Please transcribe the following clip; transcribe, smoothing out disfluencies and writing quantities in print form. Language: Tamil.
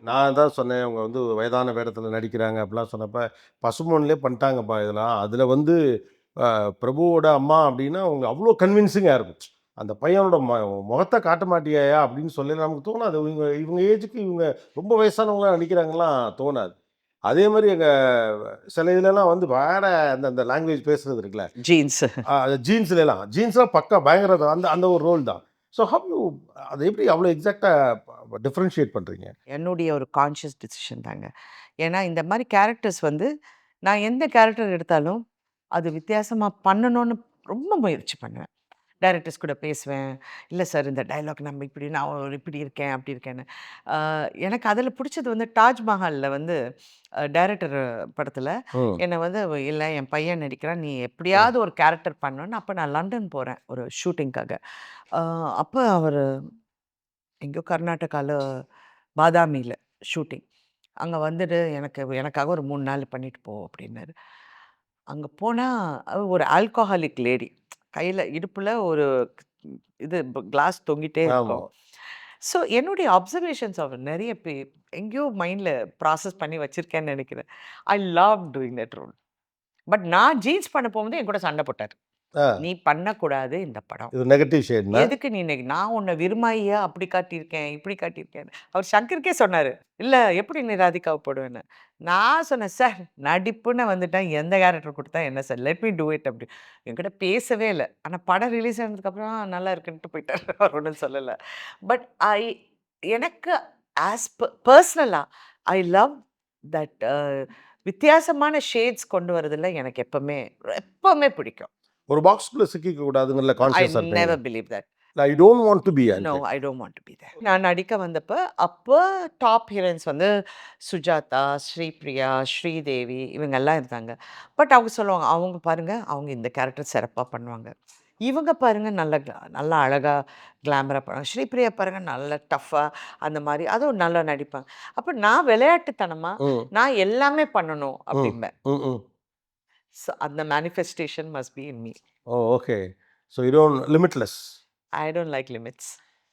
நான் தான் சொன்னேன், அவங்க வந்து வயதான வேடத்தில நடிக்கிறாங்க அப்படிலாம் சொன்னப்ப, பசுமொன்லயே பண்ணிட்டாங்கப்பா இதெல்லாம். அதில வந்து பிரபுவோட அம்மா அப்படின்னா, அவங்க அவ்வளோ கன்வின்சிங்கா இருக்கும். அந்த பையனோட முகத்த காட்ட மாட்டியாயா? அப்படின்னு சொல்லி நமக்கு தோணாது. இவங்க இவங்க ஏஜுக்கு இவங்க ரொம்ப வயசானவங்களா நடிக்கிறாங்கலாம் தோணாது. அதே மாரி எங்க சில இதுலலாம் வந்து வேற அந்த அந்த லாங்குவேஜ் பேசுறது இருக்குல்ல. ஜீன்ஸ். ஜீன்ஸ்லலாம் ஜீன்ஸ்லாம் பக்கா பயங்கர அந்த அந்த ஒரு ரோல் தான். ஸோ ஹவ் யூ அத எப்படி அவ்வளோ எக்ஸாக்ட்டா டிஃபரன்ஷியேட் பண்றீங்க? என்னுடைய ஒரு கான்ஷியஸ் டிசிஷன் தாங்க. ஏன்னா, இந்த மாரி கேரக்டர்ஸ் வந்து நான் எந்த கேரக்டர் எடுத்தாலும், அது வித்தியாசமா பண்ணணும்னு ரொம்ப முயற்சி பண்ணுவேன். டைரக்டர்ஸ் கூட பேசுவேன். இல்ல சார் இந்த டயலாக் நம்ம இப்படி நான் இப்படி இருக்கேன், அப்படி இருக்கேன்னு. அ எனக்கு அதில புடிச்சது வந்து தாஜ்மஹால்ல வந்து டைரக்டர் படத்தில ம். என்ன வந்து இல்ல என் பையன் நடிக்கிறான். நீ ம். எப்படியாவது ஒரு கேரக்டர் பண்ணணும்னு அப்ப நான் லண்டன் போறேன் ஒரு ஷூட்டிங்க்காக. அ அப்ப அவரு எங்கேயோ கர்நாடகால பாதாமில ஷூட்டிங். அங்க வந்துட்டு எனக்காக ஒரு 3 நாள் பண்ணிட்டு போ அப்டின்னாரு. அங்க போனா ஒரு ஆல்கஹாலிக் லேடி. கையில இடுப்புல ஒரு இது கிளாஸ் தொங்கிட்டே ஆமா. இருக்கும். ஸோ என்னுடைய அப்சர்வேஷன்ஸ் அவர் நெறைய எங்கேயோ மைண்ட்ல ப்ராசஸ் பண்ணி வச்சிருக்கேன்னு நெனைக்கிறேன். I love doing that role. But நான் ஜீன்ஸ் பண்ண போகும்போது என் கூட சண்ட போட்டாரு. ஆ. நீ பண்ணக்கூடாது இந்த படம். இது நெகட்டிவ் ஷேட்னா? எதுக்கு நீ நான் உன்ன விருமாயியா அப்படி காட்டியிருக்கேன், இப்படி காட்டியிருக்கேன்னு. அவர் சங்கருக்கே சொன்னாரு. "இல்ல எப்படி நீ ராதிகாவ போடுவேன்னு." நான் சொன்னேன், "சார் நடிப்புன்னு வந்துட்டா எந்த கேரக்டர் குடுத்தா என்ன sir? Let me do it" அப்படி. என்கிட்ட பேசவே இல்ல. ஆனா படம் ரிலீஸ் ஆனதுக்கப்புறம் நல்லா இருக்குன்ட்டு போயிட்டாரு. அவர் ஒண்ணும் சொல்லல. பட் எனக்கு பெர்சனலா ஐ லவ் தட் வித்தியாசமான ஷேட்ஸ் கொண்டு வரதுல எனக்கு எப்பவுமே எப்பவுமே பிடிக்கும். ஒரு பாக்ஸ்குள்ள சிக்கிக்க கூடாதுங்கறதுல ஐ கான்ஷியஸா இருப்பீங்க. Never believe that. I don't want to be no, aunty. I don't want to be there. நான் நடிக்க வந்தப்ப, அப்ப டாப் ஹீரோயின்ஸ் வந்து சுஜாதா, ஸ்ரீபிரியா, ஸ்ரீதேவி இவங்கலாம் இருந்தாங்க. பட் அவங்க சொல்லுவாங்க, "அவங்க பாருங்க, அவங்க இந்த கேரக்டர் சிறப்பா பண்ணுவாங்க. இவங்க பாருங்க நல்லா அழகா கிளாமரா பண்ணுவாங்க. ஸ்ரீபிரியா பாருங்க நல்ல டஃப்பா அந்த மாரி அதுவும் நல்லா நடிப்பாங்க." அப்ப நான் விளையாட்டுத்தனமா, ம். நான் எல்லாமே பண்ணணும் ம். அப்படிம்பேன். ம். ஸோ அந்த manifestation must be in me. Oh! Okay. So you don't limitless. I don't like limits.